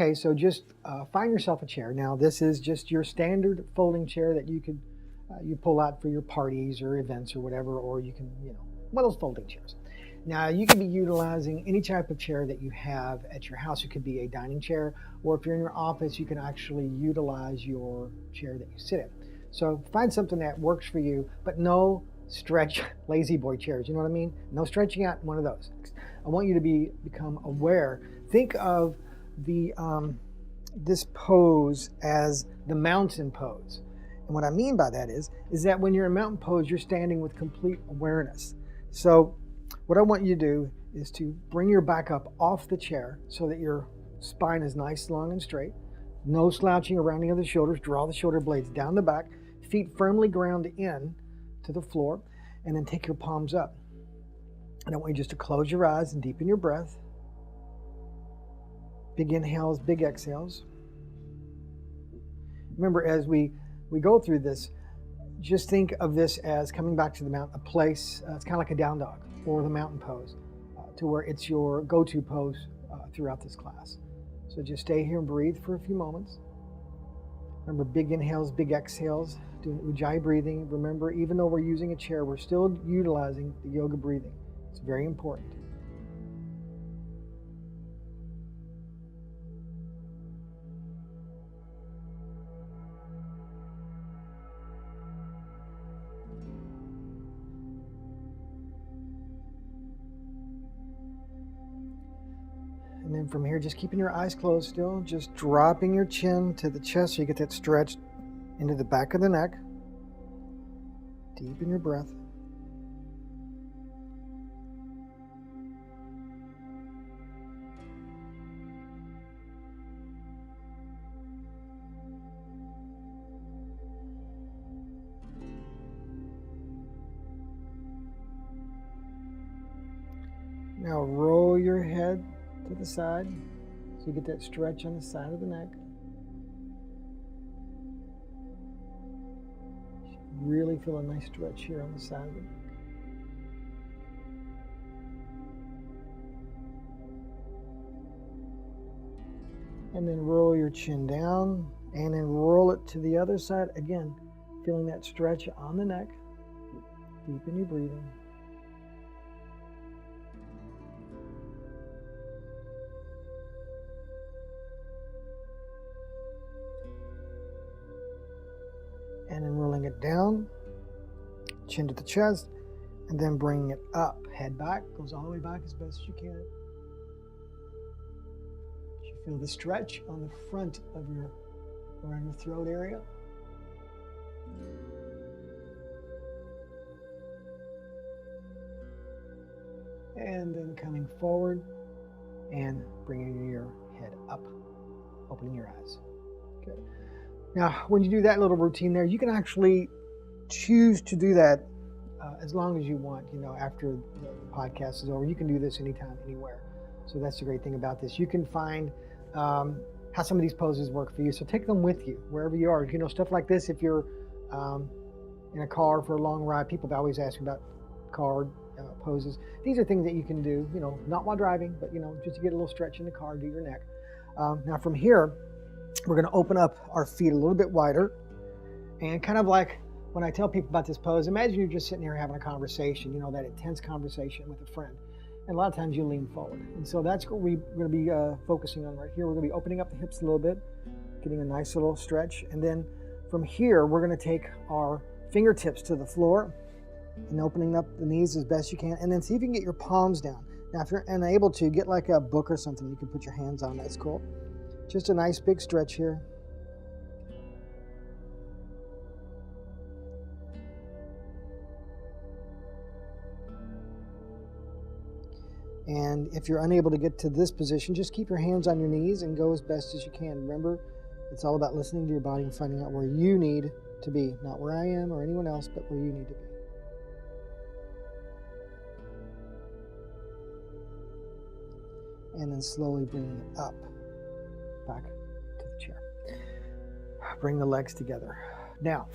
Okay, so just find yourself a chair. Now, this is just your standard folding chair that you could you pull out for your parties or events or whatever, or you can, one of those folding chairs. Now, you can be utilizing any type of chair that you have at your house. It could be a dining chair, or if you're in your office, you can actually utilize your chair that you sit in. So find something that works for you, but no stretch lazy boy chairs. You know what I mean? No stretching out one of those. I want you to become aware. Think of the this pose as the mountain pose. And what I mean by that is that when you're in mountain pose, you're standing with complete awareness. So what I want you to do is to bring your back up off the chair so that your spine is nice, long, and straight. No slouching or rounding of the shoulders. Draw the shoulder blades down the back. Feet firmly ground in to the floor. And then take your palms up. And I want you just to close your eyes and deepen your breath. Big inhales, big exhales. Remember, as we go through this, just think of this as coming back to the mountain, a place, it's kind of like a down dog or the mountain pose, to where it's your go-to pose throughout this class. So just stay here and breathe for a few moments. Remember, big inhales, big exhales, doing Ujjayi breathing. Remember, even though we're using a chair, we're still utilizing the yoga breathing. It's very important. And then from here, just keeping your eyes closed still, just dropping your chin to the chest so you get that stretch into the back of the neck. Deepen your breath. Now roll your head to the side so you get that stretch on the side of the neck. Really feel a nice stretch here on the side of the neck. And then roll your chin down and then roll it to the other side. Again, feeling that stretch on the neck. Deepen your breathing. And then rolling it down, chin to the chest, and then bringing it up. Head back, goes all the way back as best as you can. You feel the stretch on the front of around your throat area. And then coming forward and bringing your head up, opening your eyes. Good. Now, when you do that little routine there, you can actually choose to do that as long as you want. After the podcast is over, you can do this anytime, anywhere. So that's the great thing about this. You can find how some of these poses work for you. So take them with you wherever you are. Stuff like this. If you're in a car for a long ride, people always ask me about car poses. These are things that you can do. Not while driving, but just to get a little stretch in the car, do your neck. Now from here, we're going to open up our feet a little bit wider, and kind of like when I tell people about this pose, imagine you're just sitting here having a conversation, that intense conversation with a friend, and a lot of times you lean forward. And so that's what we're going to be focusing on right here. We're going to be opening up the hips a little bit, getting a nice little stretch, and then from here we're going to take our fingertips to the floor and opening up the knees as best you can, and then see if you can get your palms down. Now if you're unable to, get like a book or something you can put your hands on. That's cool. Just a nice big stretch here. And if you're unable to get to this position, just keep your hands on your knees and go as best as you can. Remember, it's all about listening to your body and finding out where you need to be. Not where I am or anyone else, but where you need to be. And then slowly bringing it up. Back to the chair. Bring the legs together. Now,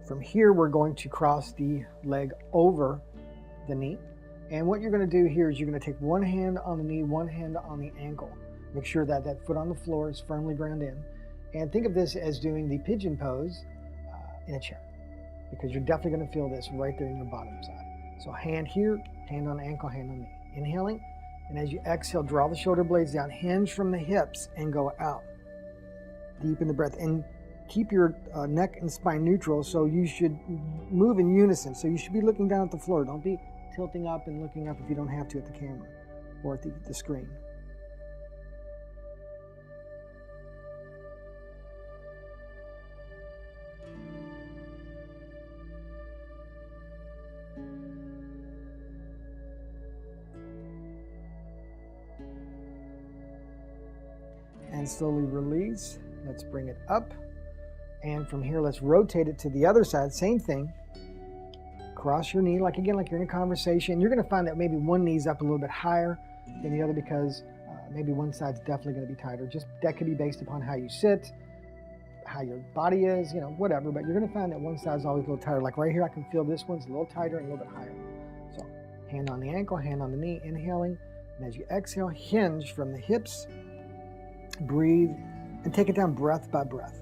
from here, we're going to cross the leg over the knee. And what you're going to do here is you're going to take one hand on the knee, one hand on the ankle. Make sure that that foot on the floor is firmly ground in. And think of this as doing the pigeon pose in a chair, because you're definitely going to feel this right there in your bottom side. So hand here, hand on ankle, hand on knee. Inhaling, and as you exhale, draw the shoulder blades down, hinge from the hips, and go out. Deepen the breath, and keep your neck and spine neutral, so you should move in unison. So you should be looking down at the floor. Don't be tilting up and looking up if you don't have to at the camera or at the screen. And slowly release. Let's bring it up. And from here, let's rotate it to the other side. Same thing. Cross your knee, like again, like you're in a conversation. You're going to find that maybe one knee's up a little bit higher than the other, because maybe one side's definitely going to be tighter. Just that could be based upon how you sit, how your body is, you know, whatever. But you're going to find that one side's always a little tighter. Like right here, I can feel this one's a little tighter and a little bit higher. So hand on the ankle, hand on the knee, inhaling. And as you exhale, hinge from the hips. Breathe and take it down breath by breath.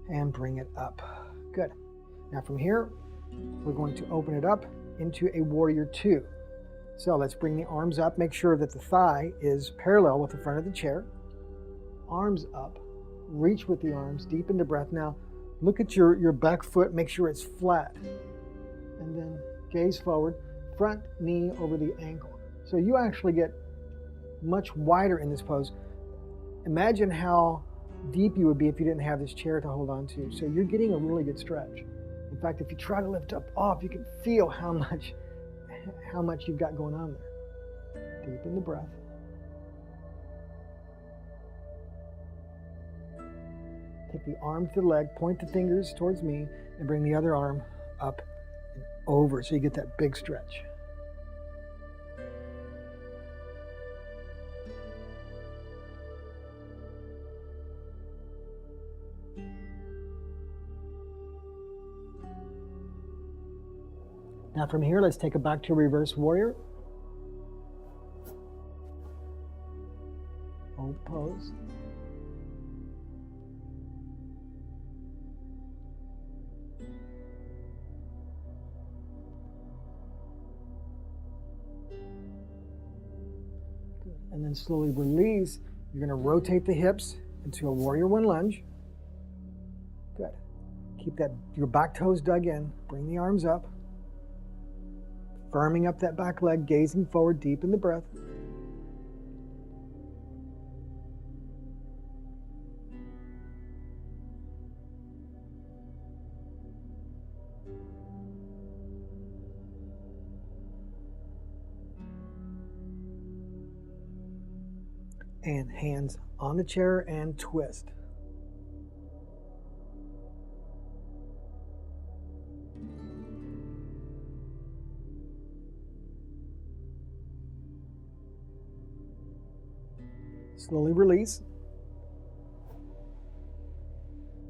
And bring it up. Good. Now from here, we're going to open it up into a warrior two. So let's bring the arms up. Make sure that the thigh is parallel with the front of the chair. Arms up. Reach with the arms. Deepen the breath. Now look at your back foot. Make sure it's flat. And then gaze forward. Front knee over the ankle. So you actually get much wider in this pose. Imagine how deep you would be if you didn't have this chair to hold on to. So you're getting a really good stretch. In fact, if you try to lift up off, you can feel how much you've got going on there. Deepen the breath. Take the arm to the leg, point the fingers towards me, and bring the other arm up and over so you get that big stretch. Now from here, let's take it back to reverse warrior. Hold pose. Good. And then slowly release. You're going to rotate the hips into a warrior one lunge. Good. Keep your back toes dug in. Bring the arms up. Firming up that back leg, gazing forward, deep in the breath. And hands on the chair and twist. Slowly release.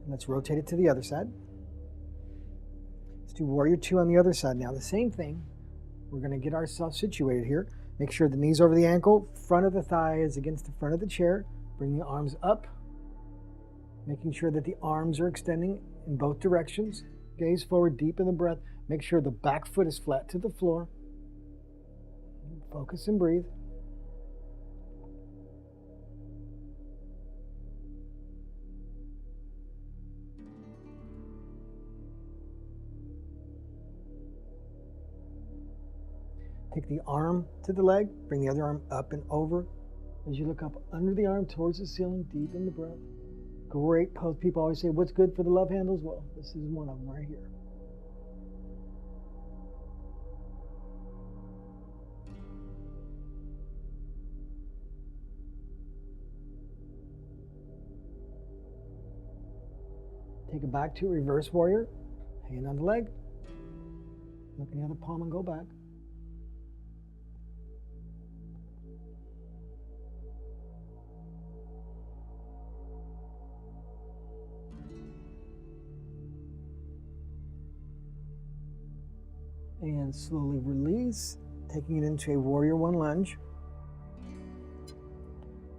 Let's rotate it to the other side. Let's do warrior two on the other side now. The same thing. We're going to get ourselves situated here. Make sure the knees over the ankle, front of the thigh is against the front of the chair. Bring the arms up, making sure that the arms are extending in both directions. Gaze forward, deep in the breath. Make sure the back foot is flat to the floor. Focus and breathe. Take the arm to the leg, bring the other arm up and over. As you look up under the arm towards the ceiling, deep in the breath. Great pose. People always say, what's good for the love handles? Well, this is one of them right here. Take it back to reverse warrior. Hand on the leg. Look in the other palm and go back. And slowly release, taking it into a warrior one lunge.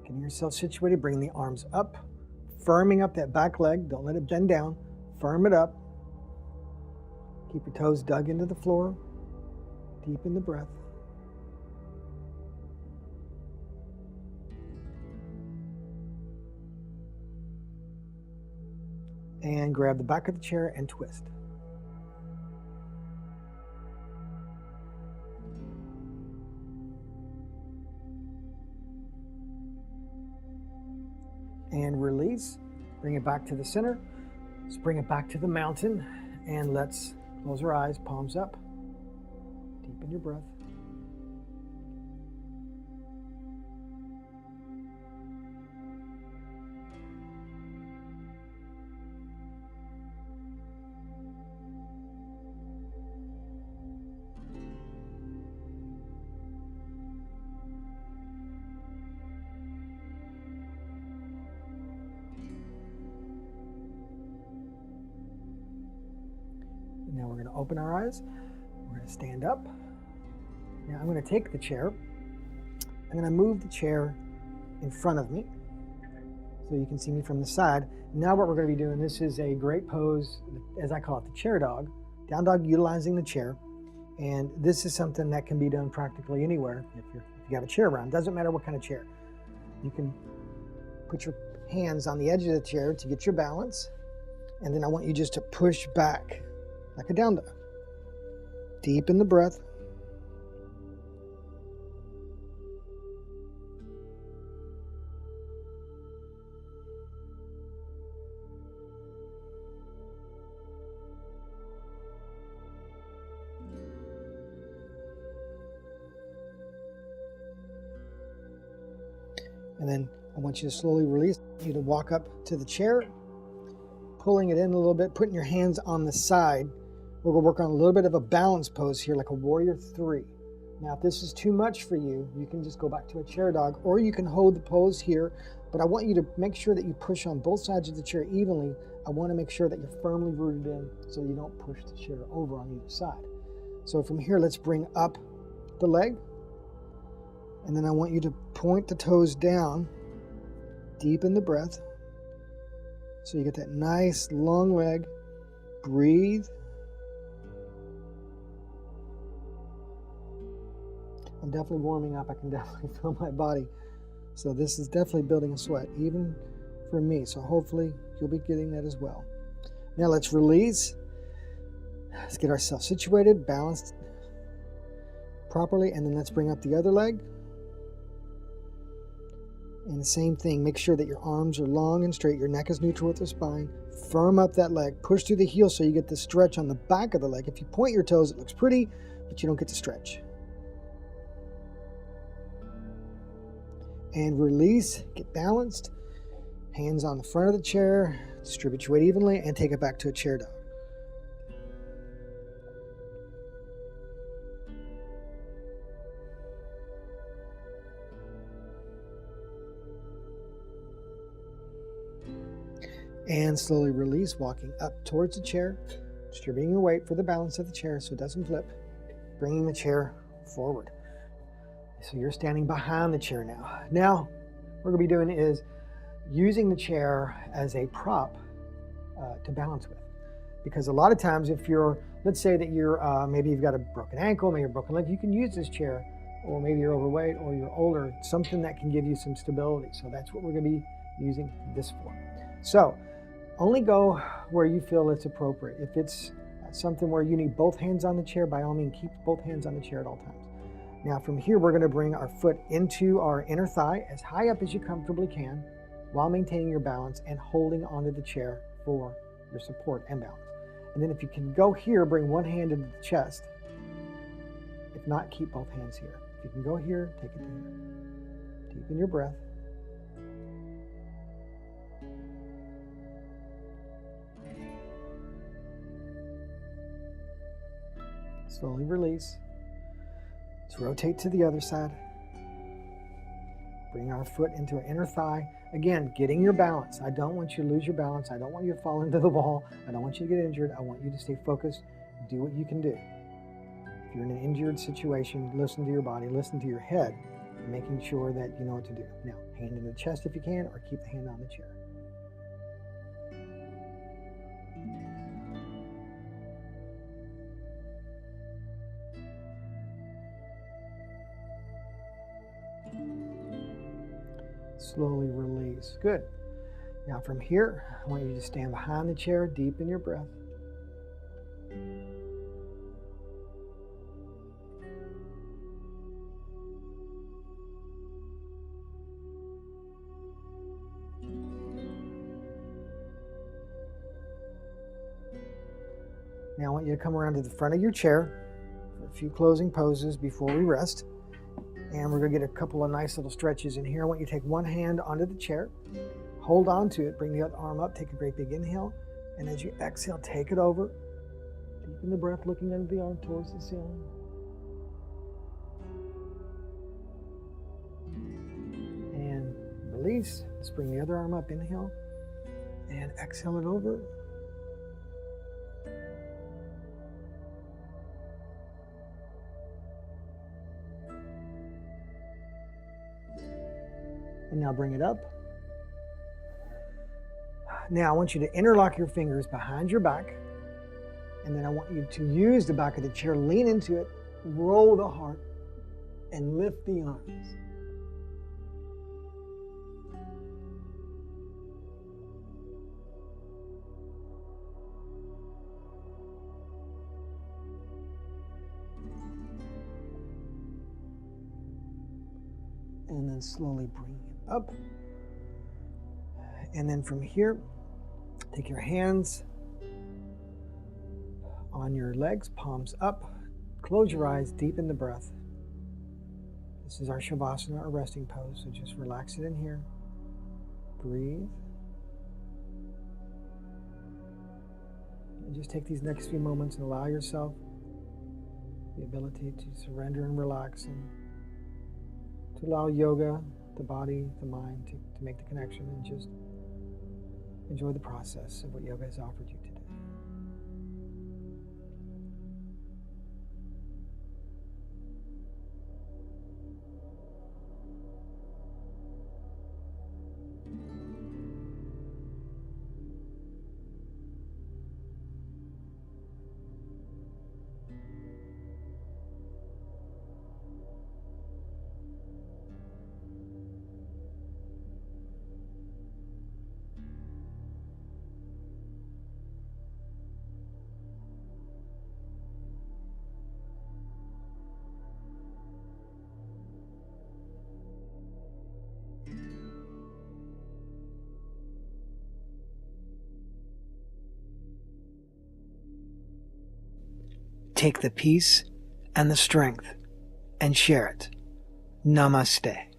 Getting yourself situated, bringing the arms up, firming up that back leg. Don't let it bend down. Firm it up. Keep your toes dug into the floor. Deepen the breath. And grab the back of the chair and twist. And release. Bring it back to the center. Let's bring it back to the mountain. And let's close our eyes, palms up. Deepen your breath. Now we're going to open our eyes. We're going to stand up. Now I'm going to take the chair. I'm going to move the chair in front of me so you can see me from the side. Now what we're going to be doing, this is a great pose, as I call it, the chair dog. Down dog utilizing the chair. And this is something that can be done practically anywhere if you have a chair around. Doesn't matter what kind of chair. You can put your hands on the edge of the chair to get your balance. And then I want you just to push back like a down dog. Deepen the breath. And then I want you to slowly release. You to walk up to the chair, pulling it in a little bit, putting your hands on the side. We're going to work on a little bit of a balance pose here, like a warrior three. Now, if this is too much for you, you can just go back to a chair dog, or you can hold the pose here. But I want you to make sure that you push on both sides of the chair evenly. I want to make sure that you're firmly rooted in so you don't push the chair over on either side. So from here, let's bring up the leg. And then I want you to point the toes down, deepen the breath. So you get that nice long leg. Breathe. I'm definitely warming up. I can definitely feel my body. So this is definitely building a sweat, even for me. So hopefully you'll be getting that as well. Now let's release. Let's get ourselves situated, balanced properly, and then let's bring up the other leg. And the same thing, make sure that your arms are long and straight, your neck is neutral with the spine. Firm up that leg, push through the heel so you get the stretch on the back of the leg. If you point your toes, it looks pretty, but you don't get the stretch. And release, get balanced. Hands on the front of the chair, distribute your weight evenly, and take it back to a chair dog. And slowly release, walking up towards the chair, distributing your weight for the balance of the chair so it doesn't flip, bringing the chair forward. So you're standing behind the chair now. Now, what we're going to be doing is using the chair as a prop to balance with. Because a lot of times if you're, let's say that you're, maybe you've got a broken ankle, maybe a broken leg, you can use this chair, or maybe you're overweight or you're older, something that can give you some stability. So that's what we're going to be using this for. So only go where you feel it's appropriate. If it's something where you need both hands on the chair, by all means, keep both hands on the chair at all times. Now from here, we're going to bring our foot into our inner thigh as high up as you comfortably can while maintaining your balance and holding onto the chair for your support and balance. And then if you can go here, bring one hand into the chest. If not, keep both hands here. If you can go here, take it to here. Deepen your breath. Slowly release. Let's rotate to the other side. Bring our foot into our inner thigh. Again, getting your balance. I don't want you to lose your balance. I don't want you to fall into the wall. I don't want you to get injured. I want you to stay focused. Do what you can do. If you're in an injured situation, listen to your body, listen to your head, making sure that you know what to do. Now, hand in the chest if you can, or keep the hand on the chair. Slowly release. Good. Now from here, I want you to stand behind the chair, deepen your breath. Now I want you to come around to the front of your chair for a few closing poses before we rest. And we're going to get a couple of nice little stretches in here. I want you to take one hand onto the chair, hold on to it, bring the other arm up, take a great big inhale. And as you exhale, take it over. Deepen the breath, looking under the arm towards the ceiling. And release. Let's bring the other arm up, inhale. And exhale it over. And now bring it up. Now I want you to interlock your fingers behind your back. And then I want you to use the back of the chair, lean into it, roll the heart, and lift the arms. And then slowly bring it up. And then from here, take your hands on your legs, palms up. Close your eyes, deepen the breath. This is our Shavasana, our resting pose, so just relax it in here. Breathe. And just take these next few moments and allow yourself the ability to surrender and relax, and to allow yoga, the body, the mind to make the connection, and just enjoy the process of what yoga has offered you today. Take the peace and the strength and share it. Namaste.